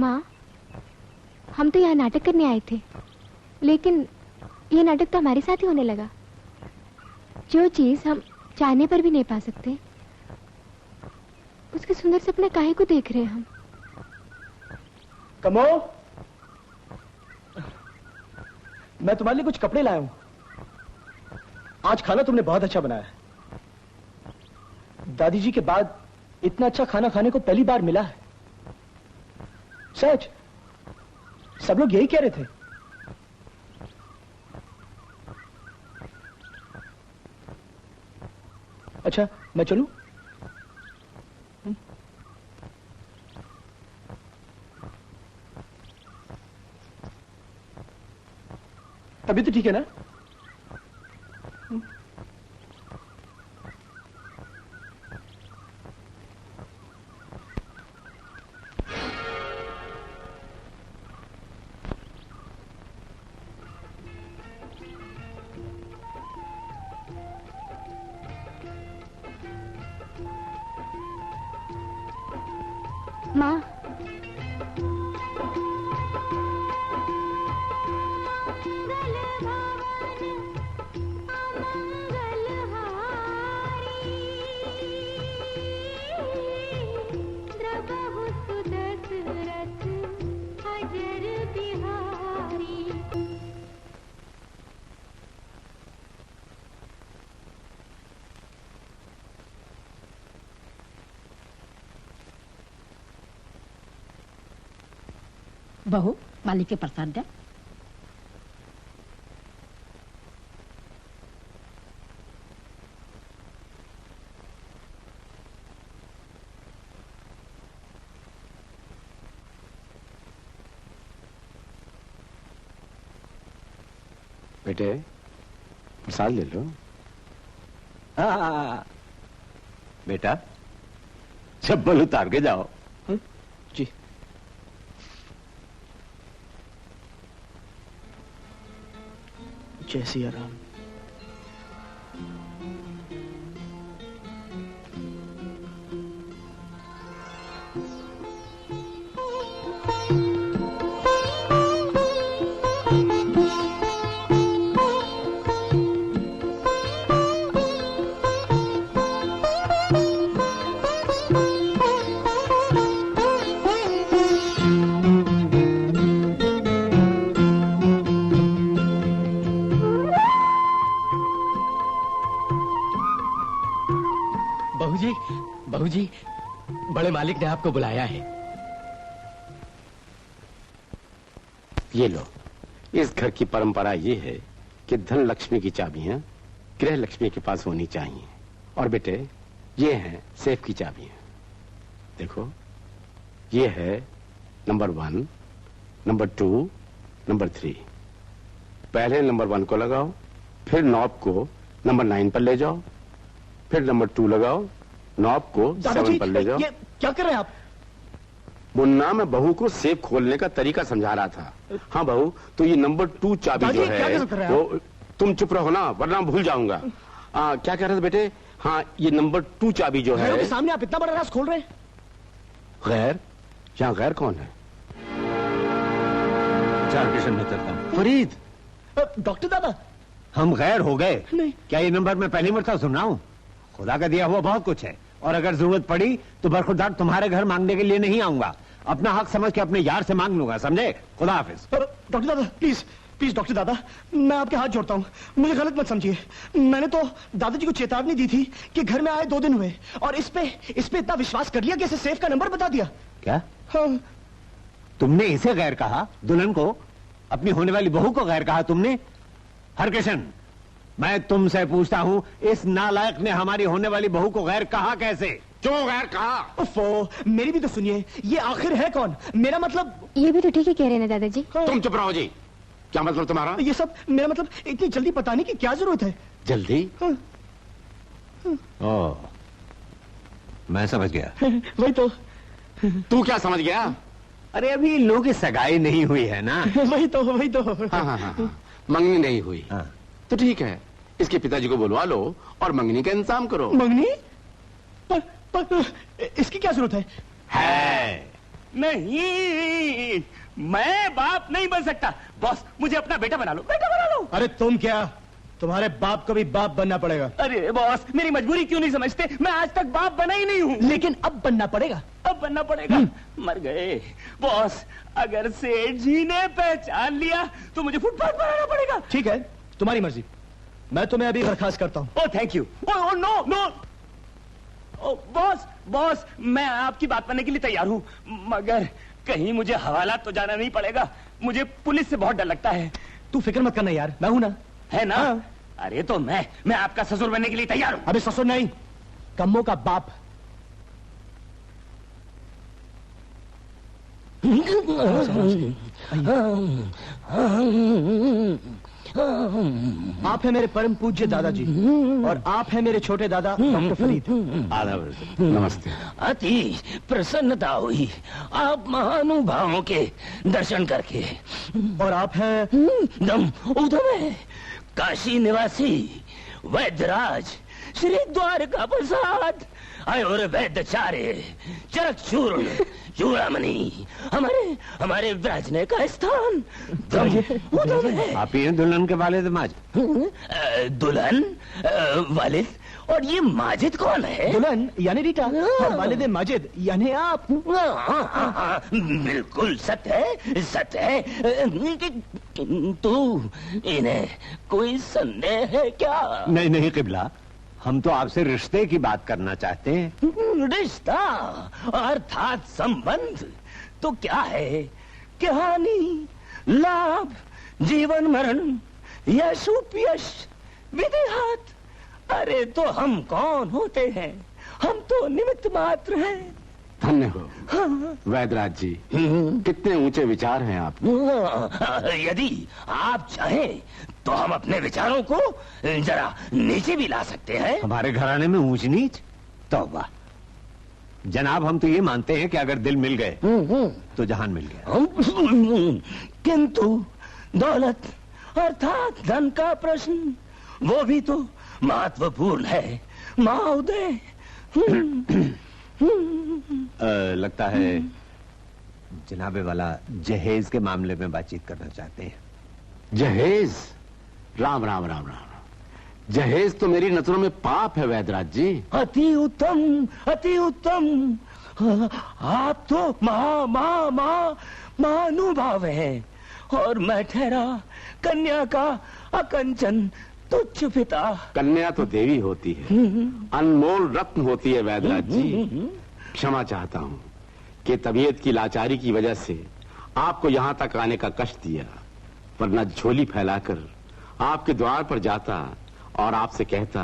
माँ, हम तो यहाँ नाटक करने आए थे, लेकिन ये नाटक तो हमारे साथ ही होने लगा। जो चीज हम चाहने पर भी नहीं पा सकते, उसके सुंदर सपने काहे को देख रहे हैं हम। कमो, मैं तुम्हारे लिए कुछ कपड़े लाया हूं। आज खाना तुमने बहुत अच्छा बनाया है। दादी जी के बाद इतना अच्छा खाना खाने को पहली बार मिला है। सच, सब लोग यही कह रहे थे। अच्छा, मैं चलूं? अभी तो ठीक है ना? माँ, बहू, मालिक के प्रसाद दे। बेटे, प्रसाद ले लो। बेटा, चप्पल उतार के जाओ। जी। जय सिया राम। बहू जी, बड़े मालिक ने आपको बुलाया है। ये लो, इस घर की परंपरा ये है कि धन लक्ष्मी की चाबियां गृह लक्ष्मी के पास होनी चाहिए। और बेटे, ये हैं सेफ की चाबियां। देखो, ये है नंबर 1, नंबर 2, नंबर 3। पहले नंबर 1 को लगाओ, फिर नॉब को नंबर 9 पर ले जाओ, फिर नंबर 2 लगाओ, नॉब को 7 पर ले जाओ। ये क्या कर रहे हैं आप? मुन्ना, मैं बहू को सेफ खोलने का तरीका समझा रहा था। हाँ बहू, तो ये नंबर 2 चाबी जो है वो, तुम चुप रहो ना, वरना भूल जाऊंगा। क्या कह रहे थे बेटे? हाँ, ये नंबर 2 चाबी जो है। के सामने आप इतना बड़ा राज खोल रहे हैं। गैर? यहाँ गैर कौन है? किशन में चलता हूँ। फरीद, डॉक्टर दादा, हम गैर हो गए? नहीं। क्या ये नंबर मैं पहली मरतबा सुन रहा हूँ? खुदा का दिया हुआ बहुत कुछ है, और अगर जरूरत पड़ी तो बरखुरदार तुम्हारे घर मांगने के लिए नहीं आऊंगा। अपना हक समझ के अपने यार से मांग लूंगा, समझे? खुदा हाफिज। डॉक्टर दादा, प्लीज प्लीज डॉक्टर दादा, मैं आपके हाथ जोड़ता हूँ, मुझे गलत मत समझिए। मैंने तो दादाजी को चेतावनी दी थी कि घर में आए 2 दिन हुए, और इस पे इतना विश्वास कर लिया कि इसे सेफ का नंबर बता दिया। क्या? हाँ। तुमने इसे गैर कहा? दुल्हन को, अपनी होने वाली बहू को गैर कहा तुमने? हरकिशन, मैं तुमसे पूछता हूं, इस नालायक ने हमारी होने वाली बहू को गैर कहा कैसे? क्यों गैर कहा? उफ़ो, मेरी भी तो सुनिए, ये आखिर है कौन? मेरा मतलब। ये भी तो ठीक ही कह रहे हैं दादाजी। तुम चुप रहो जी। क्या मतलब तुम्हारा? ये सब, मेरा मतलब इतनी जल्दी बताने की क्या जरूरत है? जल्दी? ओह, मैं समझ गया। वही तो। तू क्या समझ गया? अरे अभी इन लोगों की सगाई नहीं हुई है ना। वही तो, वही तो। हाँ, मंगनी नहीं हुई। हाँ। तो ठीक है, इसके पिताजी को बुलवा लो और मंगनी का इंतजाम करो। मंगनी? पर इसकी क्या जरूरत है? नहीं, मैं बाप नहीं बन सकता। बॉस, मुझे अपना बेटा बना लो, बेटा बना लो। अरे तुम क्या, तुम्हारे बाप को भी बाप बनना पड़ेगा। अरे बॉस, मेरी मजबूरी क्यों नहीं समझते? मैं आज तक बाप बना ही नहीं हूँ। लेकिन अब बनना पड़ेगा। अब बनना पड़ेगा। मर गए बॉस, अगर सेठ जी ने पहचान लिया तो मुझे फुटपाथ पर आना पड़ेगा। ठीक है, तुम्हारी मर्जी, मैं तुम्हें अभी बर्खास्त करता हूँ। Oh thank you. Oh no no. Oh boss, boss मैं आपकी बात मानने के लिए तैयार हूँ, मगर कहीं मुझे हवालात तो जाना नहीं पड़ेगा। मुझे पुलिस से बहुत डर लगता है। तू फिक्र मत करना यार, मैं हूं ना। है ना? हाँ। अरे तो मैं आपका ससुर बनने के लिए तैयार हूँ। अबे ससुर नहीं, कम्मों का बाप। आप है मेरे परम पूज्य दादाजी और आप है मेरे छोटे दादा डॉक्टर फरीद। आदाब, नमस्ते। अति प्रसन्नता हुई आप महानुभावों के दर्शन करके। और आप हैं दम उधम है, काशी निवासी वैद्यराज श्री द्वारका प्रसाद और वैद्यचार्य चरकचूर्ण चूड़ामणि हमारे विराजने का स्थान दम उधम है। आप ही हैं दुल्हन के वालिद माजिद? दुल्हन वालिद, और ये माजिद कौन है? दुल्हन यानी रीटा और वालिद माजिद यानी आप। बिल्कुल सत्य है, सत्य है। तू इन्हें कोई संदेह है क्या? नहीं नहीं किबला, हम तो आपसे रिश्ते की बात करना चाहते हैं। रिश्ता अर्थात संबंध तो क्या है? कि हानि, लाभ, जीवन मरण, यश उपयश, विधिहात। अरे तो हम कौन होते हैं? हम तो निमित्त मात्र हैं। धन्य हो वैद्यराज जी, कितने ऊंचे विचार हैं आप। यदि आप चाहें तो हम अपने विचारों को जरा नीचे भी ला सकते हैं। हमारे घराने में ऊंच नीच? तौबा जनाब, हम तो ये मानते हैं कि अगर दिल मिल गए तो जहान मिल गया। किंतु दौलत अर्थात धन का प्रश्न, वो भी तो महत्वपूर्ण है महोदय। लगता है जनाबे वाला जहेज के मामले में बातचीत करना चाहते हैं। जहेज? राम राम राम राम। जहेज तो मेरी नजरों में पाप है वैद्यराज जी। अति उत्तम, अति उत्तम। आप तो महानुभाव हैं और मैं ठहरा कन्या का अकंचन तुच्छ पिता। कन्या तो देवी होती है, अनमोल रत्न होती है वैद्यराज जी। क्षमा चाहता हूँ कि तबीयत की लाचारी की वजह से आपको यहाँ तक आने का कष्ट दिया, वरना झोली फैलाकर आपके द्वार पर जाता और आपसे कहता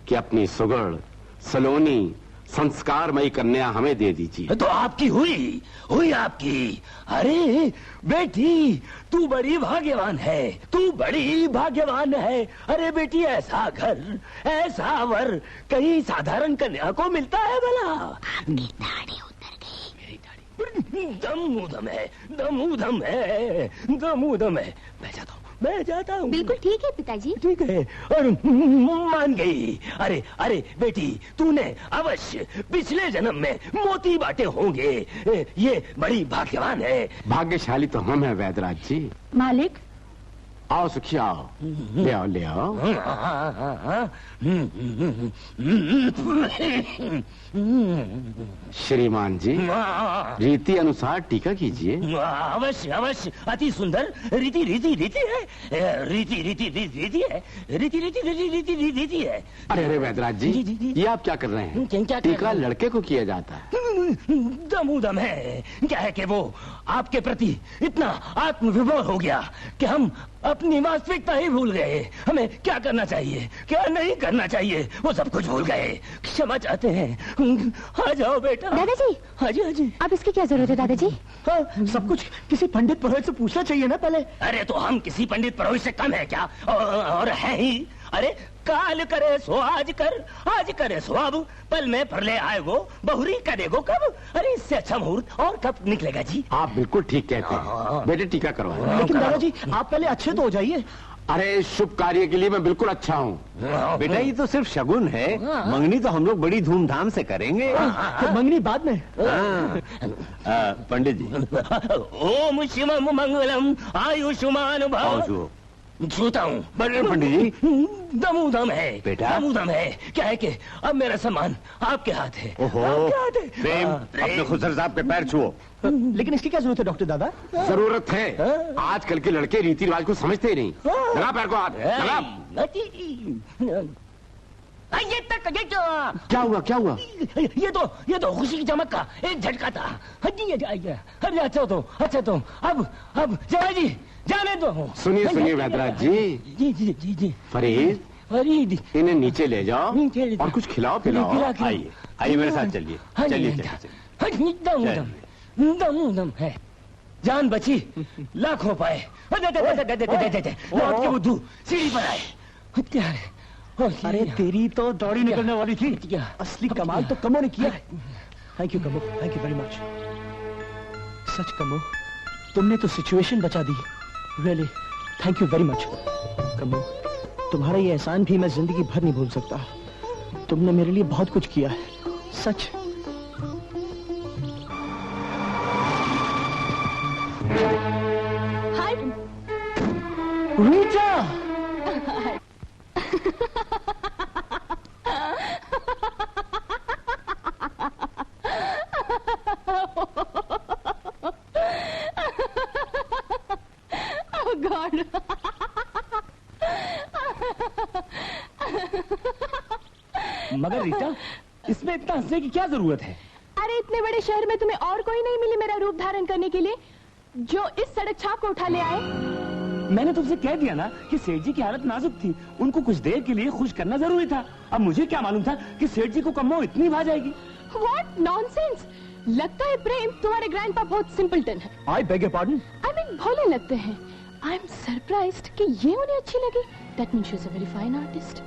कि अपनी सुगढ़ सलोनी संस्कारमयी कन्या हमें दे दीजिए। तो आपकी हुई आपकी। अरे बेटी, तू बड़ी भाग्यवान है, तू बड़ी भाग्यवान है। अरे बेटी, ऐसा घर, ऐसा वर कहीं साधारण कन्या को मिलता है भला? आपकी दाढ़ी उतर गई। मेरी दाढ़ी दम है, दम है। मैं जाता हूँ। बिल्कुल ठीक है पिताजी। ठीक है, और मान गई। अरे बेटी, तूने अवश्य पिछले जन्म में मोती बांटे होंगे। ये बड़ी भाग्यवान है। भाग्यशाली तो हम हैं वैद्यराज जी। मालिक, आओ सुखी आओ, ले आओ ले आओ। श्रीमान जी, रीति अनुसार टीका कीजिए। अवश्य, अति सुंदर। रीति है। अरे वैद्यराज जी, ये आप क्या कर रहे हैं? टीका लड़के को किया जाता है। दम है। क्या है कि वो आपके प्रति इतना आत्मविभोर हो गया कि हम अपनी वास्तविकता ही भूल गए। हमें क्या करना चाहिए, क्या नहीं करना चाहिए, वो सब कुछ भूल गए। क्षमा चाहते हैं। आ जाओ बेटा। दादाजी, हाजी। अब इसकी क्या जरूरत है दादाजी? हाँ, सब कुछ किसी पंडित पुरोहित से पूछना चाहिए ना पहले। अरे तो हम किसी पंडित पुरोहित से कम है क्या? और है ही। अरे काल करे सो आज करे सो अब, पल में परले आए वो बहुरी करेगो कब। अरे इससे अच्छा मुहूर्त और कब निकलेगा जी? आप बिल्कुल ठीक कहते हैं। बेटे टीका करवाएं। लेकिन दादाजी, आप पहले अच्छे तो हो जाइए। अरे शुभ कार्य के लिए मैं बिल्कुल अच्छा हूँ। बेटा ये तो सिर्फ शगुन है, मंगनी तो हम लोग बड़ी धूमधाम से करेंगे। तो मंगनी बाद में। पंडित जी ओम शिवम मंगलम आयुष्मान भव। छुओ। छूता हूँ। बड़े पंडित जी दमूदम है बेटा। दमूदम है। क्या है कि अब मेरा सामान आपके हाथ है। ओहो आपके हाथ है। प्रेम अपने खुसर साहब के पैर छुओ। लेकिन इसकी क्या जरूरत है डॉक्टर दादा? जरूरत है, आजकल के लड़के रीति रिवाज को समझते ही नहीं। लगा पैर को हाथ, लगा। ये तक ये क्या हुआ क्या हुआ? ये तो खुशी की चमक का एक झटका था। अरे अच्छा तो अब जवाई जी जाने दो। सुनिए वैद्यराज जी। जी फरीद इन्हें नीचे ले जाओ नीचे ले जाओ। और कुछ खिलाओ पिलाओ। आइए मेरे साथ चलिए। दम है। जान बची लाखों पाए। लौट के बुद्धू सीढ़ी पर आए। क्या है? अरे तेरी तो दौड़ी निकलने वाली थी। असली कमाल तो कमो ने किया। Thank you Kammo, thank you very much. सच कमो, तुमने तो सिचुएशन बचा दी। Really thank you very much Kammo. तुम्हारा ये एहसान भी मैं जिंदगी भर नहीं भूल सकता। तुमने मेरे लिए बहुत कुछ किया है, सच। हाय रीटा, Oh God. मगर रीटा, इसमें इतना हंसने की क्या जरूरत है? अरे इतने बड़े शहर में तुम्हें और कोई नहीं मिली मेरा रूप धारण करने के लिए जो इस सड़क छाप को उठा ले आए? मैंने तुमसे कह दिया ना कि सेठ जी की हालत नाजुक थी, उनको कुछ देर के लिए खुश करना जरूरी था। अब मुझे क्या मालूम था कि सेठ जी को कम्मो इतनी भा जाएगी। What nonsense! लगता है प्रेम तुम्हारे ग्रैंडपा बहुत सिंपलटन है। I beg your pardon. I mean भोले लगते हैं। आई एम सरप्राइज्ड कि ये उन्हें अच्छी लगी। That means she's a very fine artist.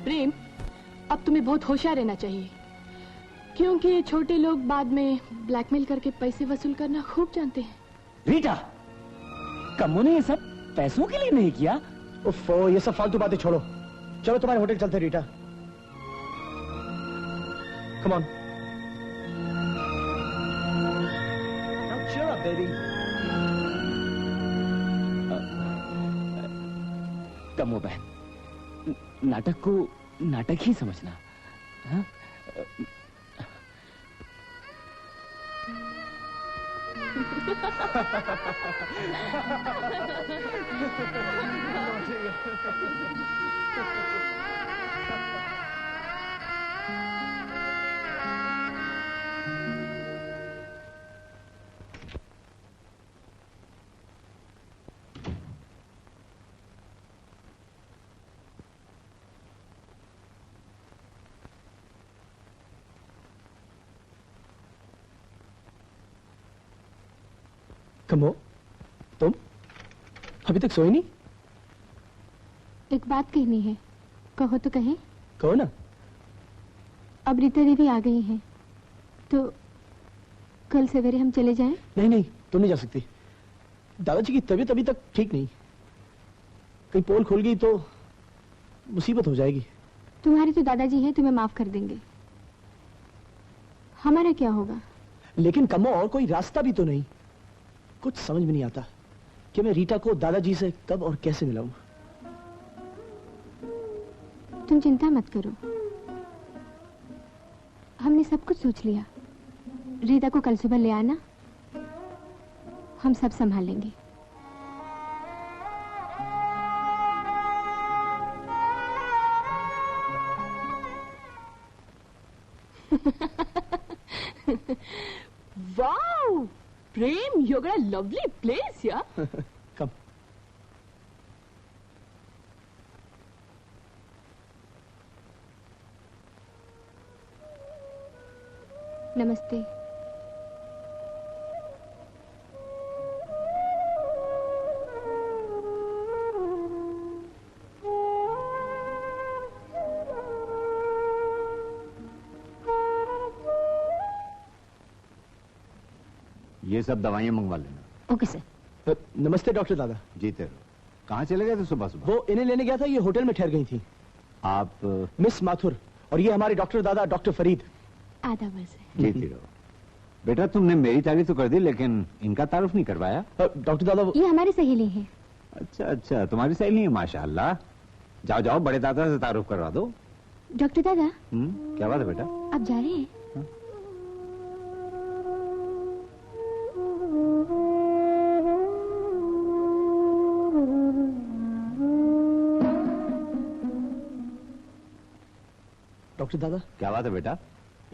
प्रेम, अब तुम्हें बहुत होशियार रहना चाहिए, क्योंकि ये छोटे लोग बाद में ब्लैकमेल करके पैसे वसूल करना खूब जानते हैं। रीटा, कम्मो ने ये सब पैसों के लिए नहीं किया। उफ़ो, ये सब फालतू बातें छोड़ो। चलो तुम्हारे होटल चलते Rita. Come on. Cheer up, baby. कम्मो बहन, नाटक को नाटक ही समझना। हाँ? कमो, तुम अभी तक सोई नहीं? एक बात कहनी है, कहो तो कहें? कहो ना। अब रीता देवी आ गई हैं, तो कल सवेरे हम चले जाएं? नहीं नहीं, तुम नहीं जा सकती। दादाजी की तबीयत अभी तक ठीक नहीं। कहीं पोल खुल गई तो मुसीबत हो जाएगी। तुम्हारे तो दादाजी हैं, तुम्हें माफ कर देंगे। हमारा क्या होगा? लेकिन कमो, और कोई रास्ता भी तो नहीं। कुछ समझ में नहीं आता कि मैं रीटा को दादाजी से कब और कैसे मिलाऊं। तुम चिंता मत करो, हमने सब कुछ सोच लिया। रीता को कल सुबह ले आना, हम सब संभाल लेंगे। Wow! Prem, you got a lovely place, yeah? कब? नमस्ते। ये सब दवाइयां मंगवा लेना। Okay sir. नमस्ते डॉक्टर दादा। जीते रहो। कहाँ चले गए थे सुबह सुबह? वो इन्हें लेने गया था, ये होटल में ठहर गई थी। आप मिस माथुर और ये हमारे डॉक्टर दादा डॉक्टर फरीद। आदाब से। जीती रहो। बेटा तुमने मेरी तारीफ तो कर दी लेकिन इनका तारुफ नहीं करवाया। डॉक्टर दादा ये हमारी सहेली है। अच्छा अच्छा, तुम्हारी सहेली है, माशाअल्लाह। जाओ जाओ बड़े दादा से तारुफ करवा दो। डॉक्टर दादा क्या बात है बेटा? आप जा रहे हैं? डॉक्टर दादा क्या बात है बेटा?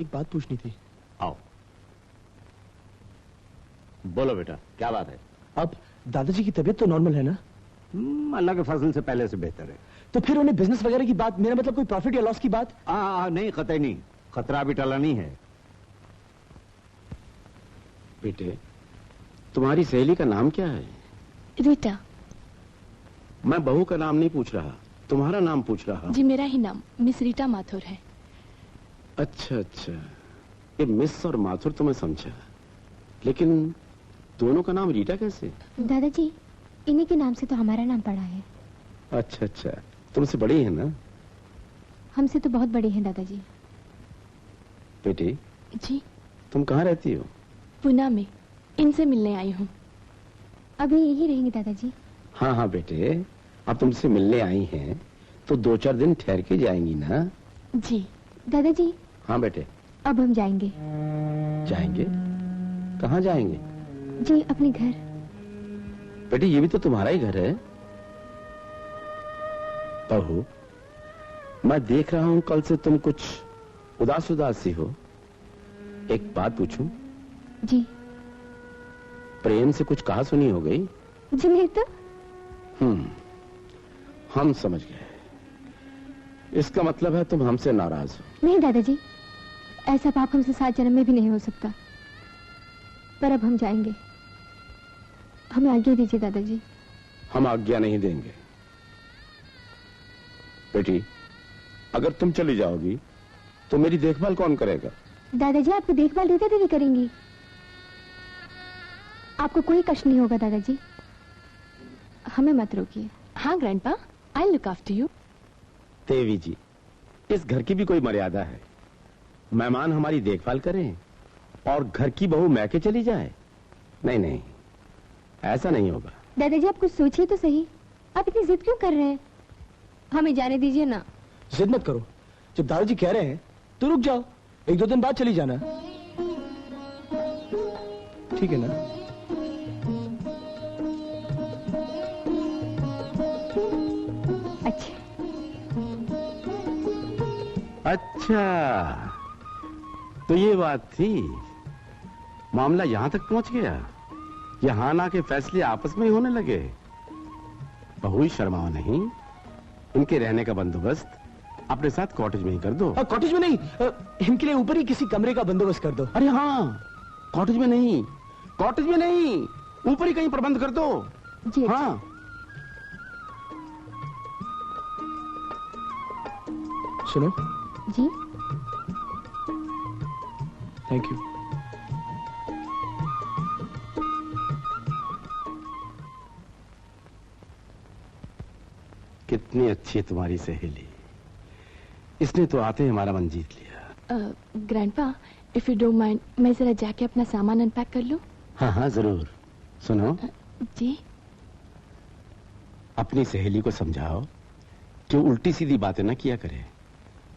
एक बात पूछनी थी। आओ बोलो बेटा, क्या बात है? अब दादाजी की तबीयत तो नॉर्मल है ना? अल्लाह के फजल से पहले से बेहतर है। तो फिर उन्हें बिजनेस वगैरह की बात, मेरा मतलब कोई प्रॉफिट या लॉस की बात? नहीं, कतई नहीं, खतरा भी टला नहीं है। बेटे, तुम्हारी सहेली का नाम क्या है? रीटा। मैं बहू का नाम नहीं पूछ रहा, तुम्हारा नाम पूछ रहा हूं। जी मेरा ही नाम मिस रीटा माथुर है। अच्छा अच्छा, ये मिस और माथुर तो मैं समझा, लेकिन दोनों का नाम रीटा कैसे? दादाजी इन्हीं के नाम से तो हमारा नाम पड़ा है। अच्छा अच्छा, तुमसे बड़ी है ना? हमसे तो बहुत बड़ी हैं दादाजी। बेटी जी तुम कहाँ रहती हो? पुणे में, इनसे मिलने आई हूँ। अभी यही रहेंगे दादाजी? हाँ हाँ बेटे, अब तुमसे मिलने आई हैं तो 2-4 दिन ठहर के जाएंगी ना? जी। दादाजी। हाँ बेटे। अब हम जाएंगे। जाएंगे? कहाँ जाएंगे? जी अपने घर। बेटे ये भी तो तुम्हारा ही घर है। बहू, मैं देख रहा हूं कल से तुम कुछ उदास उदास सी हो। एक बात पूछूं? जी। प्रेम से कुछ कहा सुनी हो गई? जी नहीं तो। हम समझ गए, इसका मतलब है तुम हमसे नाराज हो। नहीं दादाजी, ऐसा पाप हमसे 7 जन्म में भी नहीं हो सकता। पर अब हम जाएंगे, हमें आज्ञा दीजिए दादाजी। हम आज्ञा नहीं देंगे बेटी। अगर तुम चली जाओगी तो मेरी देखभाल कौन करेगा? दादाजी आपको देखभाल देते देवी करेंगी। आपको कोई कष्ट नहीं होगा दादाजी, हमें मत रोकिए। हाँ grandpa, I look after you. Devi ji, इस घर की भी कोई मर्यादा है। मेहमान हमारी देखभाल करें और घर की बहू मैके चली जाए? नहीं नहीं, ऐसा नहीं होगा। दादाजी आप कुछ सोचिए तो सही, आप इतनी जिद क्यों कर रहे हैं? हमें जाने दीजिए ना। जिद मत करो, जब दादाजी कह रहे हैं तो रुक जाओ, 1-2 दिन बाद चली जाना। ठीक है ना? अच्छा। अच्छा, तो ये बात थी। मामला यहां तक पहुंच गया। यहां ना के फैसले आपस में ही होने लगे। बहू ही शर्माओ नहीं, इनके रहने का बंदोबस्त अपने साथ कॉटेज में ही कर दो। कॉटेज में नहीं, इनके लिए ऊपर ही किसी कमरे का बंदोबस्त कर दो। अरे हाँ, कॉटेज में नहीं, कॉटेज में नहीं, ऊपर ही कहीं प्रबंध कर दो। जी। हाँ। सुनो। जी। Thank you. कितनी अच्छी है तुम्हारी सहेली, इसने तो आते ही हमारा मन जीत लिया। Grandpa, if you don't mind, मैं जरा जाके अपना सामान अनपैक कर लूं? हाँ हाँ जरूर। सुनो। जी। अपनी सहेली को समझाओ कि उल्टी सीधी बातें ना किया करे।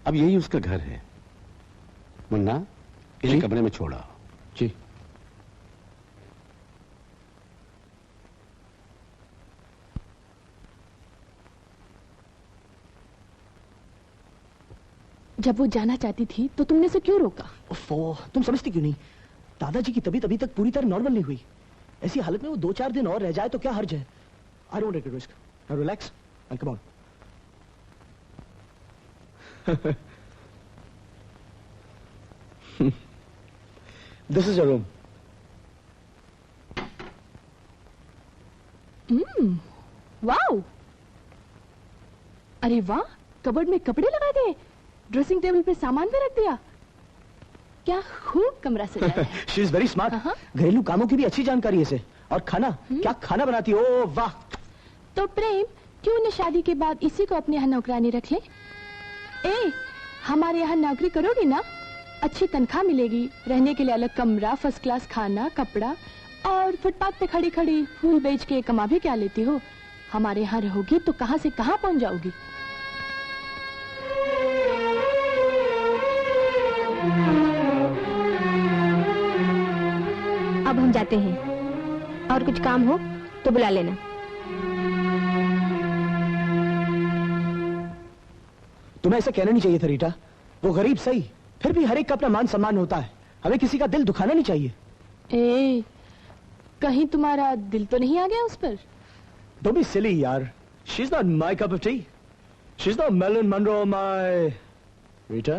अब यही उसका घर है। मुन्ना, इन्हें कमरे में छोड़ा। जी। जब वो जाना चाहती थी तो तुमने से क्यों रोका? तुम समझती क्यों नहीं? दादाजी की तबीयत अभी तक पूरी तरह नॉर्मल नहीं हुई। ऐसी हालत में वो 2-4 दिन और रह जाए तो क्या हर्ज है? I don't take risk. Now relax and come on. This is your room. Wow! अरे वाह, कबर्ड में कपड़े लगा दिए, ड्रेसिंग टेबल पे सामान भी रख दिया। क्या खूब कमरा सजाया है। She is very smart. घरेलू कामों की भी अच्छी जानकारी है इसे। और खाना, क्या खाना बनाती है। ओ वाह! तो प्रेम क्यों न शादी के बाद इसी को अपने यहाँ नौकरानी रख ले? हमारे यहाँ नौकरी करोगी ना, अच्छी तनख्वाह मिलेगी, रहने के लिए अलग कमरा, फर्स्ट क्लास खाना, कपड़ा, और फुटपाथ पे खड़ी खड़ी फूल बेच के कमा भी क्या लेती हो? हमारे यहाँ रहोगी तो कहाँ से कहाँ पहुँच जाओगी। अब हम जाते हैं, और कुछ काम हो तो बुला लेना। तुम्हें ऐसा कहना नहीं चाहिए था रीटा। वो गरीब सही, फिर भी हर एक का अपना मान सम्मान होता है। हमें किसी का दिल दुखाना नहीं चाहिए। कहीं तुम्हारा दिल तो नहीं आ गया उस पर? Don't be silly यार। She's not my cup of tea. She's not Marilyn Monroe my Rita.